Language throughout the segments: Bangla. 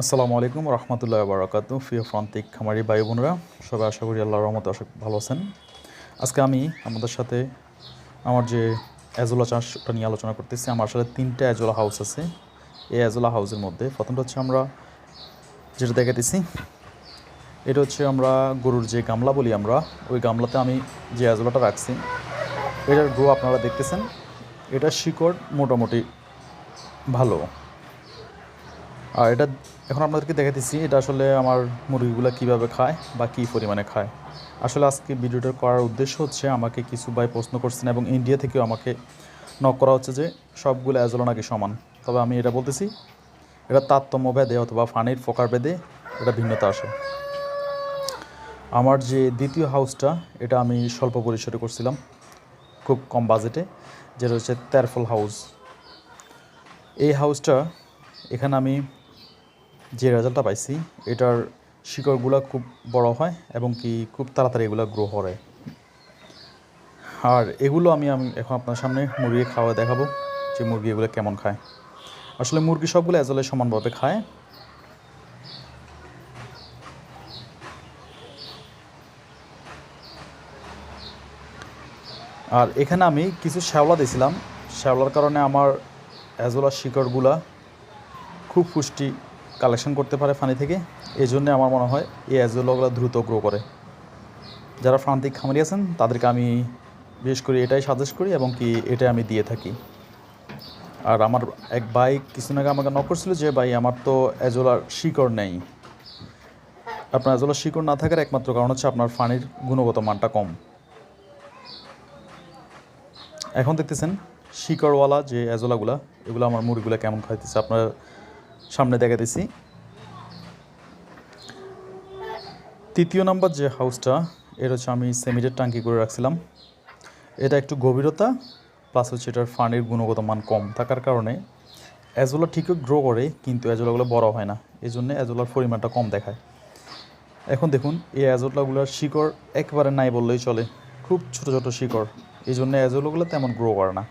আসসালামু আলাইকুম রহমতুল্লাহ বারাকাতু। প্রিয় প্রান্তিক খামারি ভাই বোনেরা, সবাই আশা করি আল্লাহর রহমতে ভালো আছেন। আজকে আমি আমাদের সাথে আমার যে অ্যাজোলা চাষটা নিয়ে আলোচনা করতেছি। আমার আসলে 3টা অ্যাজোলা হাউস আছে। এই অ্যাজোলা হাউসের মধ্যে প্রথমটা হচ্ছে আমরা যেটা দেখাতেছি, এটা হচ্ছে আমরা গরুর যে গামলা বলি আমরা, ওই গামলাতে আমি যে অ্যাজোলাটা রাখছি, এটার গ্রো আপনারা দেখতেছেন। এটা শিকড় মোটামুটি ভালো। আর এটা এখন আপনাদেরকে দেখাতেছি এটা আসলে আমার মুরগিগুলো কীভাবে খায় বা কী পরিমাণে খায়। আসলে আজকে ভিডিওটা করার উদ্দেশ্য হচ্ছে, আমাকে কিছু ভাই প্রশ্ন করছেন এবং ইন্ডিয়া থেকেও আমাকে নক করা হচ্ছে যে সবগুলো অ্যাজোলা নাকি সমান। তবে আমি এটা বলতেছি, এটা তারতম্য ভেদে অথবা ফানির প্রকার ভেদে এটা ভিন্নতা আসে। আমার যে দ্বিতীয় হাউসটা, এটা আমি স্বল্প পরিসরে করছিলাম, খুব কম বাজেটে, যেটা হচ্ছে তেরফল হাউস। এই হাউসটা এখানে আমি যে রেজাল্টটা পাইছি, এটার শিকড়গুলো খুব বড় হয় এবং কি খুব তাড়াতাড়ি এগুলো গ্রো করে। আর এগুলো আমি এখন আপনার সামনে মুরগি খাওয়া দেখাবো যে মুরগি এগুলো কেমন খায়। আসলে মুরগি সবগুলো অ্যাজলে সমানভাবে খায়। আর এখানে আমি কিছু শ্যাওলা দিয়েছিলাম। শ্যাওলার কারণে আমার অ্যাজোলার শিকড়গুলা খুব পুষ্টি কালেকশন করতে পারে পানি থেকে। এই জন্যে আমার মনে হয় এই অ্যাজোলাগুলো দ্রুত গ্রো করে। যারা প্রান্তিক খামারি আছেন তাদেরকে আমি বিশেষ করে এটাই সাজেস্ট করি এবং কি এটাই আমি দিয়ে থাকি। আর আমার এক ভাই কিছুদিন আগে আমাকে নক করছিল যে ভাই আমার তো অ্যাজোলার শিকড় নেই। আপনার অ্যাজোলার শিকড় না থাকার একমাত্র কারণ হচ্ছে আপনার পানির গুণগত মানটা কম। এখন দেখতেছেন শিকড়ওয়ালা যে অ্যাজোলাগুলা, এগুলো আমার মুরগিগুলো কেমন খাইতেছে আপনার সামনে দেখাতেছি। তৃতীয় নাম্বার যে হাউসটা, এটা হচ্ছে আমি সেমিটের ট্যাঙ্কি করে রাখছিলাম। এটা একটু গভীরতা প্লাস হচ্ছে এটার পানির গুণগত মান কম থাকার কারণে অ্যাজোলা ঠিকই গ্রো করে, কিন্তু অ্যাজোলাগুলো বড় হয় না। এই জন্যে অ্যাজোলার পরিমাণটা কম দেখায়। এখন দেখুন এই অ্যাজোলাগুলোর শিকড় একেবারে নাই বললেই চলে, খুব ছোটো ছোটো শিকড়। এই জন্য অ্যাজোলাগুলো তেমন গ্রো করে না।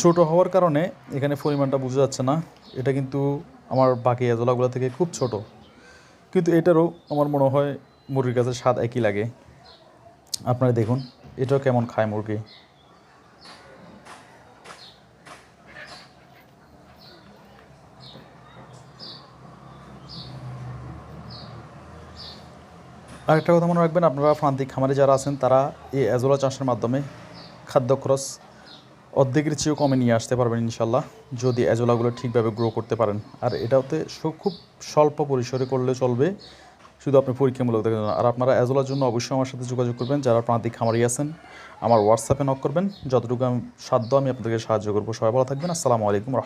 ছোটো হওয়ার কারণে এখানে পরিমাণটা বোঝা যাচ্ছে না। এটা কিন্তু আমার বাকি অ্যাজোলাগুলো থেকে খুব ছোট, কিন্তু এটারও আমার মনে হয় মুরগির কাছে স্বাদ একই লাগে। আপনারা দেখুন এটাও কেমন খায় মুরগি। আরেকটা কথা মনে রাখবেন, আপনারা প্রান্তিক খামারে যারা আছেন তারা এই অ্যাজোলা চাষের মাধ্যমে খাদ্য খরচ অর্ধেকের চেয়েও কমে নিয়ে আসতে পারবেন ইনশাল্লাহ, যদি অ্যাজোলাগুলো ঠিকভাবে গ্রো করতে পারেন। আর এটাতে খুব স্বল্প পরিসরে করলে চলবে, শুধু আপনি পরীক্ষামূলক দেখেন। আর আপনারা অ্যাজোলার জন্য অবশ্যই আমার সাথে যোগাযোগ করবেন। যারা প্রান্তিক খামারি আছেন আমার হোয়াটসঅ্যাপে নক করবেন, যতটুকু আমি সাধ্য আমি আপনাদেরকে সাহায্য করবো। সবাই ভালো থাকবেন। আসসালামু আলাইকুম।